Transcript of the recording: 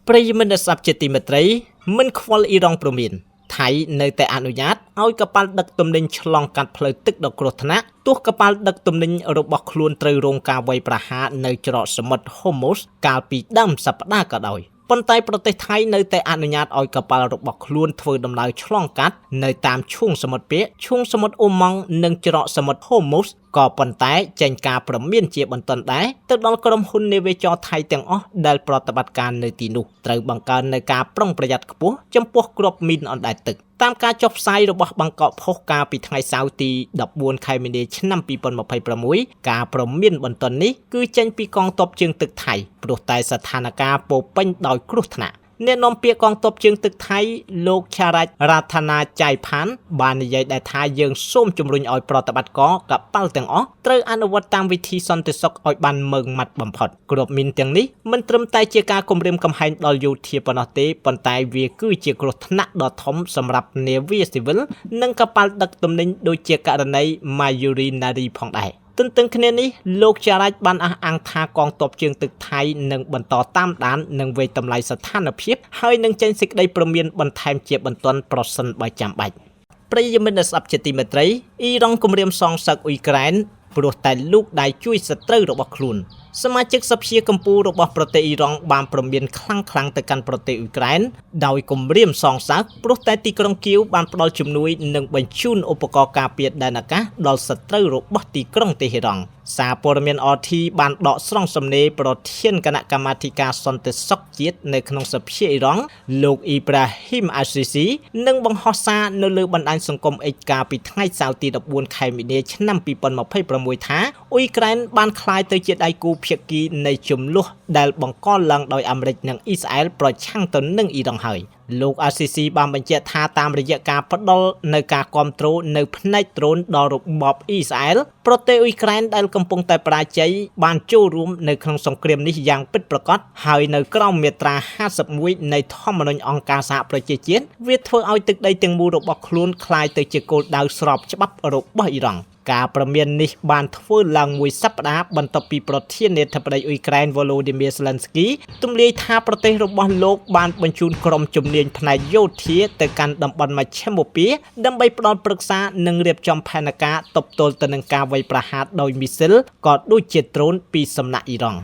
ប្រិយមិត្តស័ព្ទជាទីមេត្រីមិនខ្វល់អ៊ីរ៉ង់ព្រមានថៃនៅតែអនុញ្ញាតឲ្យកប៉ាល់ដឹកទំនិញឆ្លងកាត់ផ្លូវទឹកដ៏គ្រោះថ្នាក់ទោះកប៉ាល់ដឹកទំនិញរបស់ខ្លួនត្រូវរងការវាយប្រហារនៅច្រកសមុទ្រ Hormuz កាលពីដើមសប្តាហ៍ក៏ដោយប៉ុន្តែប្រទេសថៃនៅតែអនុញ្ញាតឲ្យកប៉ាល់របស់ខ្លួនធ្វើដំណើរឆ្លងកាត់នៅតាមឈូងសមុទ្រពាកឈូងសមុទ្រអូម៉ង់និងច្រកសមុទ្រ Hormuz ក៏ប៉ុន្តែចេញការព្រមានជាបន្ទាន់ដែរទៅដល់ក្រុមហ៊ុននាវាចរថៃទាំងអស់ដែលប្រតិបត្តិការនៅទីនោះត្រូវបង្កើននូវការប្រុងប្រយ័ត្នខ្ពស់ចំពោះគ្រាប់មីនអណ្តែតទឹកតាមការចុះផ្សាយរបស់បางកក់ផុសកាលពីថ្ងៃសៅរ៍ទី14ខែមីនាឆ្នាំ2026ការព្រមានបន្ទាន់នេះគឺចេញពីកងទ័ពជើងទឹកថៃព្រោះតែស្ថានភាពពោពេញដោយគ្រោះថ្នាក់អ្នកនាំពាក្យកងទ័ពជើងទឹកថៃលោកឆារ៉ាច់រ៉ាថាណាចៃផានបាននិយាយដែរថាយើងសូមជំរុញឲ្យប្រតិបត្តិការកប៉ាល់ទាំងអស់ត្រូវអនុវត្តតាមវិធីសន្តិសុខឲ្យបានម៉ឺងម៉ាត់បំផុតគ្រាប់មីនទាំងនេះមិនត្រឹមតែជាការគំរាមកំហែងដល់យោធាប៉ុណ្ណោះទេប៉ុន្តែវាគឺជាគ្រោះថ្នាក់ដ៏ធំសម្រាប់នាវាស៊ីវិលនិងកប៉ាល់ដឹកទំនិញដូចជាករណី Mayuri Nari ផងដែរទន្ទឹមគ្នានេះលោកចារ៉ាច់បានអះអាងថាកងទ័ពជើងទឹកថៃនឹងបន្តតាមដាននិងវេតម្លៃស្ថានភាពហើយនឹងចេញសេចក្តីព្រមានបន្ថែមជាបន្ទាន់ប្រសិនបើចាំបាច់ប្រិយមិត្តស្ដាប់ជាទីមេត្រីអ៊ីរ៉ង់គម្រាមសងសឹកអ៊ុយក្រែនព្រោះតែលោកដៃជួយសត្រូវរបស់ខ្លួនសមាជិកសភាកម្ពុជារបស់ប្រទេសអ៊ីរ៉ង់បានព្រមានខ្លាំងទៅកាន់ប្រទេសអ៊ុយក្រែនដោយគម្រាមសងសឹកព្រោះតែទីក្រុងគៀវបានផ្ដល់ជំនួយនិងបញ្ជូនឧបករណ៍ការពារដែនអាកាសដល់សត្រូវរបស់ទីក្រុងតេហេរ៉ង់សារព័ត៌មាន RT បានដកស្រង់សំណេរប្រធានគណៈកម្មាធិការសន្តិសុខជាតិនៅក្នុងសភាអ៊ីរ៉ង់លោកអ៊ីប្រាហ៊ីមអាស៊ីស៊ីនិងបង្ហោះសារនៅលើបណ្ដាញសង្គម X កាលពីថ្ងៃសៅរ៍ទី14ខែមីនាឆ្នាំ2026ថាអ៊ុយក្រែនបានក្លាយទៅជាដៃគូភាគីនៃជម្លោះដែលបង្កឡើងដោយអាមេរិកនិងអ៊ីស្រាអែលប្រឆាំងទៅនឹងអ៊ីរ៉ង់ហើយលោកអាស៊ីស៊ីបានបញ្ជាក់ថាតាមរយៈការផ្ដល់នៅការគ្រប់គ្រងនៅផ្នែកដ្រូនដល់របបអ៊ីស្រាអែលប្រទេសអ៊ុយក្រែនដែលកំពុងតែបរាជ័យបានចូលរួមនៅក្នុងសង្គ្រាមនេះយ៉ាងពិតប្រាកដហើយនៅក្រោមមាត្រា51នៃធម្មនុញ្ញអង្គការសហប្រជាជាតិវាធ្វើឲ្យទឹកដីទាំងមូលរបស់ខ្លួនក្លាយទៅជាគោលដៅស្របច្បាប់របស់អ៊ីរ៉ង់ការព្រមាននេះបានធ្វើឡើងមួយសប្តាហ៍បន្ទាប់ពីប្រធានាធិបតីអ៊ុយក្រែន Volodymyr Zelensky ទម្លាយថាប្រទេសរបស់លោកបានបញ្ជូនក្រុមជំនាញផ្នែកយោធាទៅកាន់តំបន់មជ្ឈិមបូព៌ាដើម្បីផ្ដល់ប្រឹក្សានិងរៀបចំផែនការទប់ទល់ទៅនឹងការវាយប្រហារដោយមីស៊ីលក៏ដូចជាដ្រូនពីសំណាក់អ៊ីរ៉ង់